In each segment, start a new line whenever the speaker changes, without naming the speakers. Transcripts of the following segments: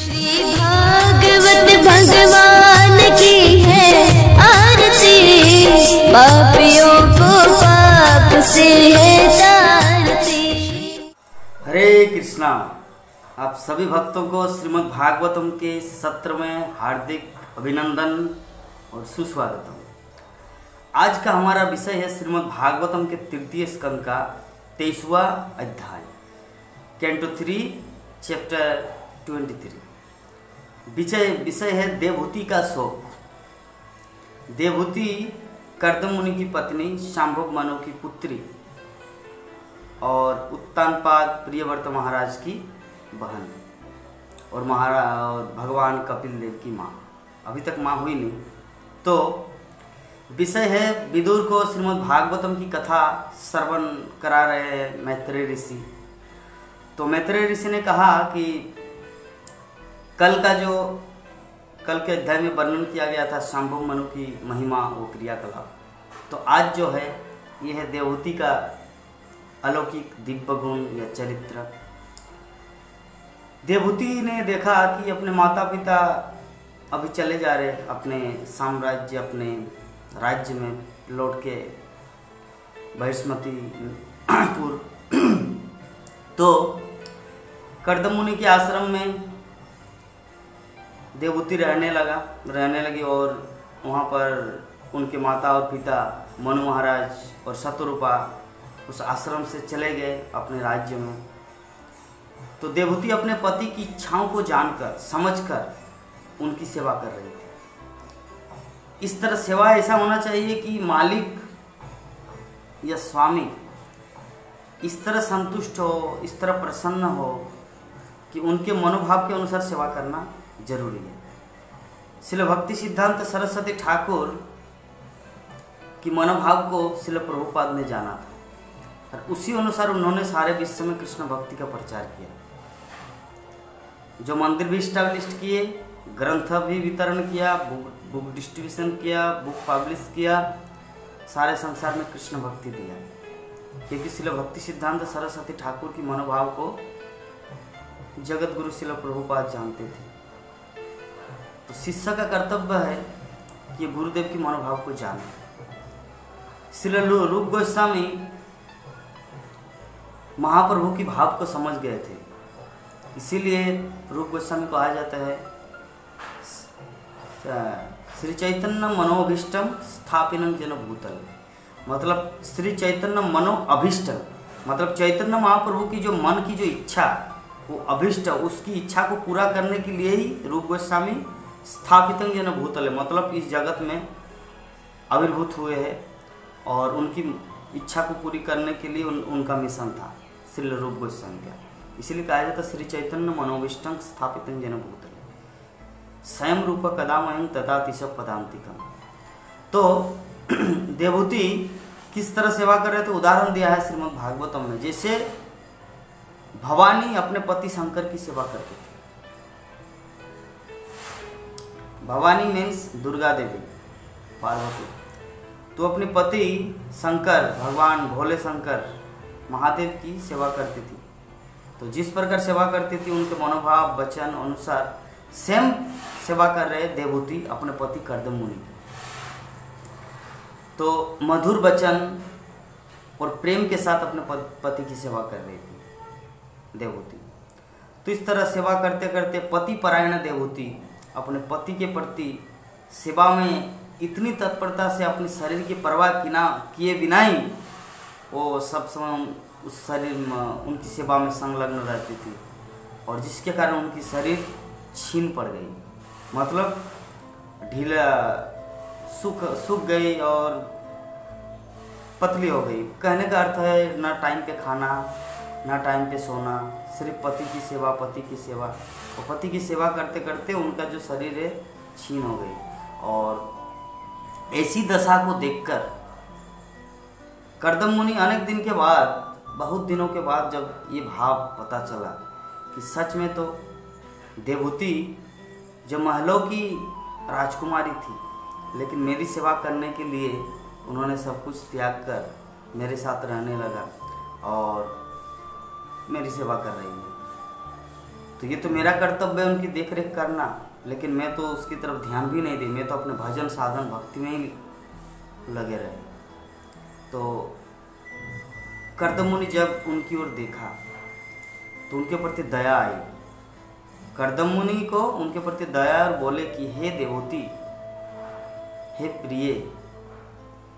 श्री भागवत भगवान की है आरती, पापियों को पाप से है तारती।
हरे कृष्णा। आप सभी भक्तों को श्रीमद् भागवतम के सत्र में हार्दिक अभिनंदन और सुस्वागतम। आज का हमारा विषय है श्रीमद् भागवतम के तृतीय स्कंद का 23वां अध्याय, कैंटो 3 चैप्टर 23। विषय है देवहूति का शोक। देवहूति कर्दम मुनि की पत्नी, शांभव मनु की पुत्री और उत्तानपाद प्रियव्रत महाराज की बहन और भगवान कपिल देव की माँ। अभी तक माँ हुई नहीं। तो विषय है विदुर को श्रीमद् भागवतम की कथा श्रवण करा रहे हैं मैत्रेय ऋषि। तो मैत्रेय ऋषि ने कहा कि कल के अध्याय में वर्णन किया गया था शांभव मनु की महिमा, वो क्रियाकलाप। तो आज जो है ये है देवहूति का अलौकिक दिव्य गुण या चरित्र। देवहूति ने देखा कि अपने माता पिता अभी चले जा रहे अपने साम्राज्य, अपने राज्य में लौट के बहिष्मतीपुर। तो कर्दम मुनि के आश्रम में देवहूति रहने लगी और वहाँ पर उनके माता और पिता मनु महाराज और शतरूपा उस आश्रम से चले गए अपने राज्य में। तो देवहूति अपने पति की इच्छाओं को जानकर समझकर उनकी सेवा कर रही थी। इस तरह सेवा ऐसा होना चाहिए कि मालिक या स्वामी इस तरह संतुष्ट हो, इस तरह प्रसन्न हो कि उनके मनोभाव के अनुसार सेवा करना जरूरी है। श्रील भक्ति सिद्धांत सरस्वती ठाकुर की मनोभाव को श्रील प्रभुपाद ने जाना था और उसी अनुसार उन्होंने सारे विश्व में कृष्ण भक्ति का प्रचार किया। जो मंदिर भी स्टैब्लिश किए, ग्रंथ भी वितरण किया, बुक डिस्ट्रीब्यूशन किया, बुक पब्लिश किया, सारे संसार में कृष्ण भक्ति दिया। क्योंकि श्रील भक्ति सिद्धांत सरस्वती ठाकुर की मनोभाव को जगत गुरु श्रील प्रभुपाद जानते थे। तो शिष्य का कर्तव्य है कि गुरुदेव की मनोभाव को जाने। श्रील रूप गोस्वामी महाप्रभु की भाव को समझ गए थे, इसीलिए रूप गोस्वामी कहा जाता है श्री चैतन्य मनोभीष्टम स्थापिनं जन भूतल। मतलब श्री चैतन्य मनो अभीष्ट, मतलब चैतन्य महाप्रभु की जो मन की जो इच्छा, वो अभीष्ट, उसकी इच्छा को पूरा करने के लिए ही रूप गोस्वामी स्थापितं जन भूतल, मतलब इस जगत में आविर्भूत हुए हैं और उनकी इच्छा को पूरी करने के लिए उनका मिशन था श्री रूप गोस्वामी का। इसीलिए कहा जाता श्री चैतन्य मनोविष्टं स्थापितं जन भूतले स्वयं रूप कदामयं ददाति स पदान्तिकम्। तो देवहूति किस तरह सेवा कर रहे थे, उदाहरण दिया है श्रीमद् भागवतम में। जैसे भवानी अपने पति शंकर की सेवा करती थी। भवानी मीन्स दुर्गा देवी, पार्वती। तो अपने पति शंकर, भगवान भोले शंकर महादेव की सेवा करती थी। तो जिस प्रकार सेवा करती थी उनके मनोभाव वचन अनुसार सेम सेवा कर रहे देवहूति अपने पति कर्दम मुनि की। तो मधुर वचन और प्रेम के साथ अपने पति की सेवा कर रही थी देवहूति। तो इस तरह सेवा करते करते पति परायण देवहूति अपने पति के प्रति सेवा में इतनी तत्परता से अपने शरीर की परवाह किए बिना ही वो सब समय उस शरीर में उनकी सेवा में संलग्न रहती थी, और जिसके कारण उनकी शरीर छीन पड़ गई, मतलब ढीला सूख गई और पतली हो गई। कहने का अर्थ है ना टाइम पे खाना, ना टाइम पे सोना, सिर्फ पति की सेवा। और पति की सेवा करते करते उनका जो शरीर है छीन हो गई। और ऐसी दशा को देखकर कर्दम मुनि अनेक दिन के बाद, बहुत दिनों के बाद जब ये भाव पता चला कि सच में तो देवहूति जो महलों की राजकुमारी थी, लेकिन मेरी सेवा करने के लिए उन्होंने सब कुछ त्याग कर मेरे साथ रहने लगा और मेरी सेवा कर रही है। तो ये तो मेरा कर्तव्य है उनकी देख रेख करना, लेकिन मैं तो उसकी तरफ ध्यान भी नहीं दी, मैं तो अपने भजन साधन भक्ति में ही लगे रहे। तो कर्दम मुनि जब उनकी ओर देखा तो उनके प्रति दया आई। कर्दम मुनि को उनके प्रति दया और बोले कि हे देवोती, हे प्रिय,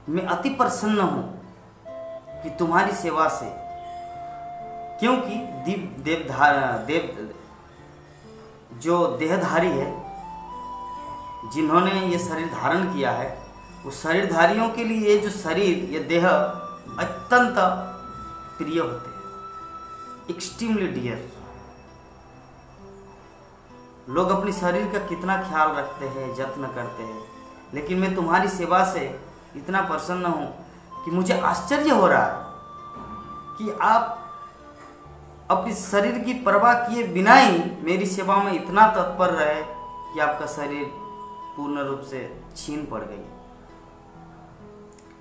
मैं अति प्रसन्न हूँ कि तुम्हारी सेवा से, क्योंकि देव जो देहधारी है, जिन्होंने ये शरीर धारण किया है, वो शरीरधारियों के लिए ये जो शरीर, ये देह अत्यंत प्रिय होते हैं, एक्सट्रीमली डियर। लोग अपने शरीर का कितना ख्याल रखते हैं, जत्न करते हैं, लेकिन मैं तुम्हारी सेवा से इतना प्रसन्न हूँ कि मुझे आश्चर्य हो रहा है कि आप अपने शरीर की परवाह किए बिना ही मेरी सेवा में इतना तत्पर रहे कि आपका शरीर पूर्ण रूप से छीन पड़ गई।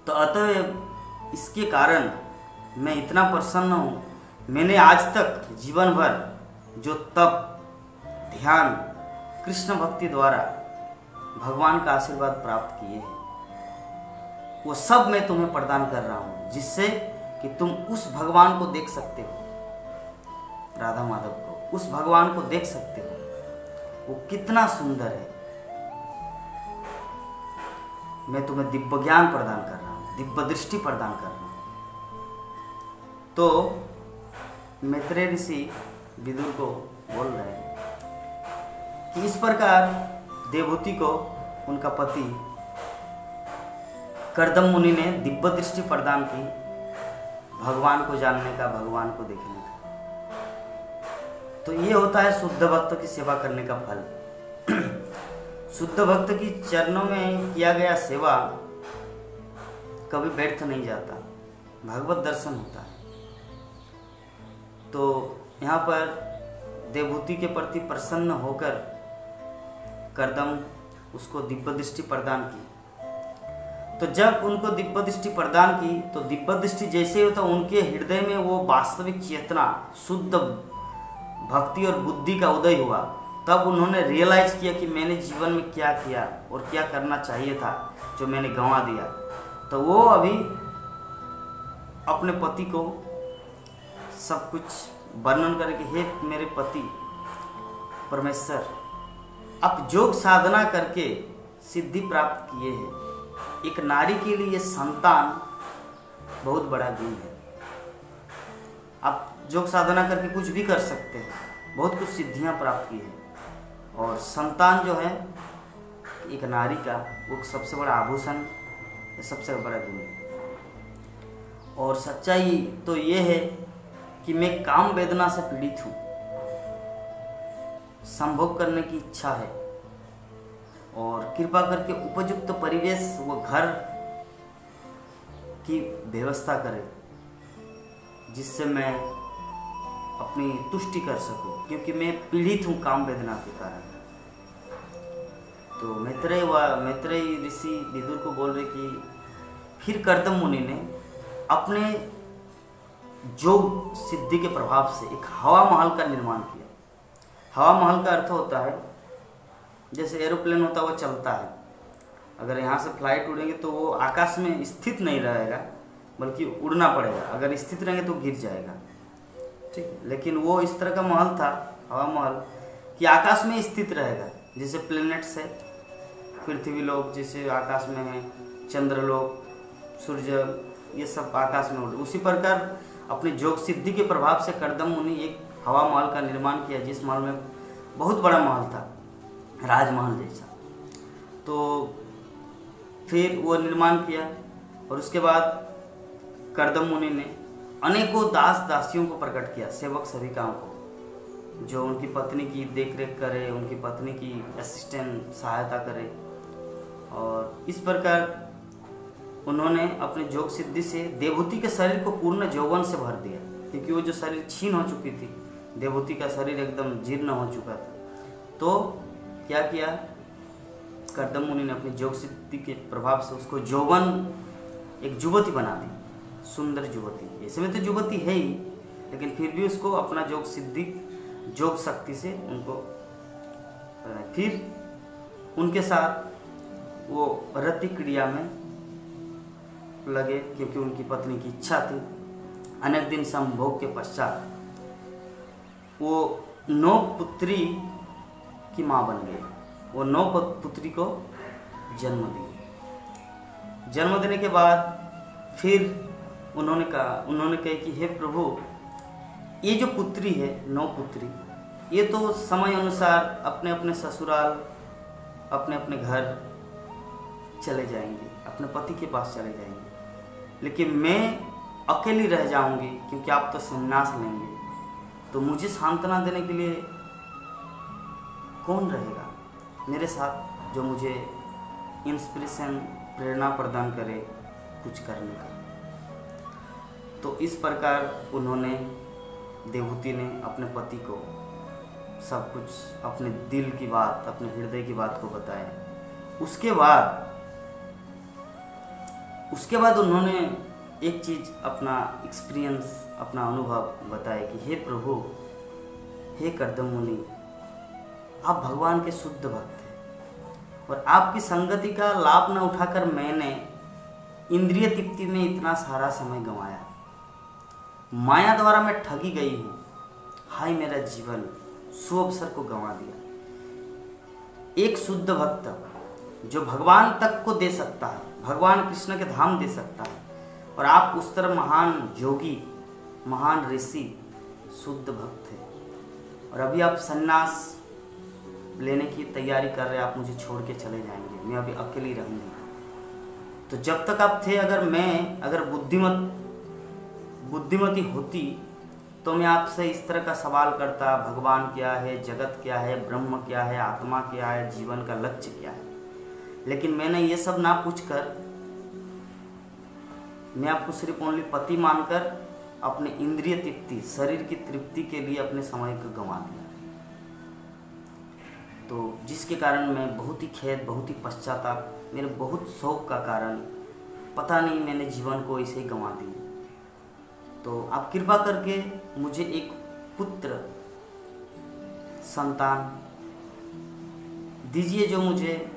तो अतः इसके कारण मैं इतना प्रसन्न हूँ। मैंने आज तक जीवन भर जो तप, ध्यान, कृष्ण भक्ति द्वारा भगवान का आशीर्वाद प्राप्त किए हैं, वो सब मैं तुम्हें प्रदान कर रहा हूँ, जिससे कि तुम उस भगवान को देख सकते हो, राधा माधव को, उस भगवान को देख सकते हो, वो कितना सुंदर है। मैं तुम्हें दिव्य ज्ञान प्रदान कर रहा हूँ, दिव्य दृष्टि प्रदान कर रहा हूँ। तो मैत्रेय ऋषि विदुर को बोल रहे हैं कि इस प्रकार देवहूति को उनका पति कर्दम मुनि ने दिव्य दृष्टि प्रदान की, भगवान को जानने का, भगवान को देखने का। तो ये होता है शुद्ध भक्त की सेवा करने का फल। शुद्ध भक्त की चरणों में किया गया सेवा कभी व्यर्थ नहीं जाता, भगवत दर्शन होता है। तो यहाँ पर देवहूति के प्रति प्रसन्न होकर कर्दम उसको दिव्य दृष्टि प्रदान की। तो जब उनको दिव्य दृष्टि प्रदान की तो दिव्य दृष्टि जैसे होता, उनके हृदय में वो वास्तविक चेतना, शुद्ध भक्ति और बुद्धि का उदय हुआ। तब उन्होंने रियलाइज किया कि मैंने जीवन में क्या किया और क्या करना चाहिए था, जो मैंने गंवा दिया। तो वो अभी अपने पति को सब कुछ वर्णन करके, हे मेरे पति परमेश्वर, आप योग साधना करके सिद्धि प्राप्त किए हैं। एक नारी के लिए संतान बहुत बड़ा गुण है। आप योग साधना करके कुछ भी कर सकते हैं, बहुत कुछ सिद्धियां प्राप्त की है। और संतान जो है एक नारी का, वो सबसे बड़ा आभूषण, सबसे बड़ा गुण है। और सच्चाई तो ये है कि मैं काम वेदना से पीड़ित हूँ, संभोग करने की इच्छा है, और कृपा करके उपयुक्त परिवेश व घर की व्यवस्था करें, जिससे मैं अपनी तुष्टि कर सकूं, क्योंकि मैं पीड़ित हूँ काम वेदना के कारण। तो मैत्रेय ऋषि विदुर को बोल रहे कि फिर कर्दम मुनि ने अपने योग सिद्धि के प्रभाव से एक हवा महल का निर्माण किया। हवा महल का अर्थ होता है जैसे एरोप्लेन होता है, वो चलता है। अगर यहाँ से फ्लाइट उड़ेंगे तो वो आकाश में स्थित नहीं रहेगा, बल्कि उड़ना पड़ेगा। अगर स्थित रहेंगे तो गिर जाएगा, ठीक है। लेकिन वो इस तरह का महल था, हवा महल, कि आकाश में स्थित रहेगा। जैसे प्लेनेट्स है, पृथ्वी लोक जैसे आकाश में है, चंद्रलोक, सूर्य, ये सब आकाश में उड़े। उसी प्रकार अपने योग सिद्धि के प्रभाव से कर्दम मुनि एक हवा महल का निर्माण किया, जिस महल में बहुत बड़ा महल था, राजमहल जैसा। तो फिर वो निर्माण किया, और उसके बाद कर्दम मुनि ने अनेकों दास दासियों को प्रकट किया, सेवक सेविकाओं को, जो उनकी पत्नी की देखरेख करे, उनकी पत्नी की असिस्टेंट सहायता करे। और इस प्रकार उन्होंने अपने योग सिद्धि से देवहूति के शरीर को पूर्ण यौवन से भर दिया, क्योंकि वो जो शरीर छीन हो चुकी थी, देवहूति का शरीर एकदम जीर्ण हो चुका था। तो क्या किया कर्दम मुनि ने अपनी योग सिद्धि के प्रभाव से उसको यौवन, एक युवती बना दी, सुंदर युवती। ऐसे में तो युवती है ही, लेकिन फिर भी उसको अपना योग सिद्धि योग शक्ति से उनको फिर उनके साथ वो रति क्रिया में लगे, क्योंकि उनकी पत्नी की इच्छा थी। अनेक दिन संभोग के पश्चात वो 9 पुत्री की माँ बन गई। वो 9 पुत्री को जन्म दी। जन्म देने के बाद फिर उन्होंने कहा कि हे प्रभु, ये जो पुत्री है 9 पुत्री, ये तो समय अनुसार अपने अपने ससुराल, अपने अपने घर चले जाएंगे, अपने पति के पास चले जाएंगे, लेकिन मैं अकेली रह जाऊंगी क्योंकि आप तो संन्यास लेंगे। तो मुझे सांत्वना देने के लिए कौन रहेगा मेरे साथ, जो मुझे इंस्पिरेशन, प्रेरणा प्रदान करे कुछ करने का। तो इस प्रकार उन्होंने, देवहूति ने अपने पति को सब कुछ, अपने दिल की बात, अपने हृदय की बात को बताया। उसके बाद उन्होंने एक चीज़, अपना एक्सपीरियंस, अपना अनुभव बताया कि हे प्रभु, हे कर्दम मुनि, आप भगवान के शुद्ध भक्त हैं और आपकी संगति का लाभ न उठाकर मैंने इंद्रिय तृप्ति में इतना सारा समय गंवाया। माया द्वारा मैं ठगी गई हूँ। हाय मेरा जीवन, सुअवसर को गंवा दिया। एक शुद्ध भक्त जो भगवान तक को दे सकता है, भगवान कृष्ण के धाम दे सकता है, और आप उस तरह महान योगी, महान ऋषि, शुद्ध भक्त थे, और अभी आप संन्यास लेने की तैयारी कर रहे हैं, आप मुझे छोड़ के चले जाएंगे, मैं अभी अकेली रहूँगी। तो जब तक आप थे, अगर बुद्धिमती होती तो मैं आपसे इस तरह का सवाल करता, भगवान क्या है, जगत क्या है, ब्रह्म क्या है, आत्मा क्या है, जीवन का लक्ष्य क्या है। लेकिन मैंने ये सब ना पूछकर, मैं आपको सिर्फ ओनली पति मानकर अपने इंद्रिय तृप्ति, शरीर की तृप्ति के लिए अपने समय को गंवा दिया। तो जिसके कारण मैं बहुत ही खेद, बहुत ही पश्चाताप, मेरे बहुत शौक का कारण, पता नहीं मैंने जीवन को ऐसे ही गंवा दी। तो आप कृपा करके मुझे एक पुत्र संतान दीजिए, जो मुझे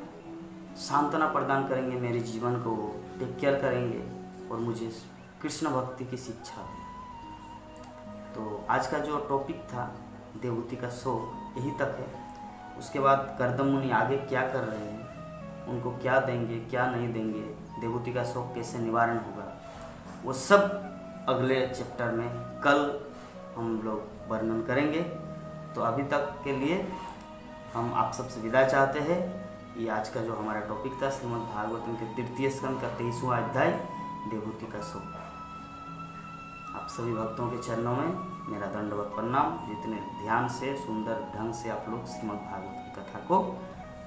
सांत्वना प्रदान करेंगे, मेरे जीवन को टेक केयर करेंगे और मुझे कृष्ण भक्ति की शिक्षा दें। तो आज का जो टॉपिक था देवहूति का शोक, यही तक है। उसके बाद कर्दम मुनि आगे क्या कर रहे हैं, उनको क्या देंगे, क्या नहीं देंगे, देवहूति का शोक कैसे निवारण होगा, वो सब अगले चैप्टर में कल हम लोग वर्णन करेंगे। तो अभी तक के लिए हम आप सबसे विदा चाहते हैं। ये आज का जो हमारा टॉपिक था, श्रीमद् भागवतम के 3 स्कंद का 23वां अध्याय, देवहूति का शोक। आप सभी भक्तों के चरणों में मेरा दंडवत प्रणाम, जितने ध्यान से, सुंदर ढंग से आप लोग श्रीमद् भागवत की कथा को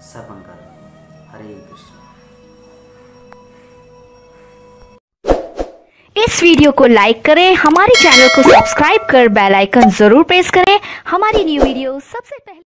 श्रवण कर रहे हैं। हरे कृष्ण।
इस वीडियो को लाइक करें, हमारे चैनल को सब्सक्राइब कर बेल आइकन जरूर प्रेस करें, हमारी न्यू वीडियो सबसे पहले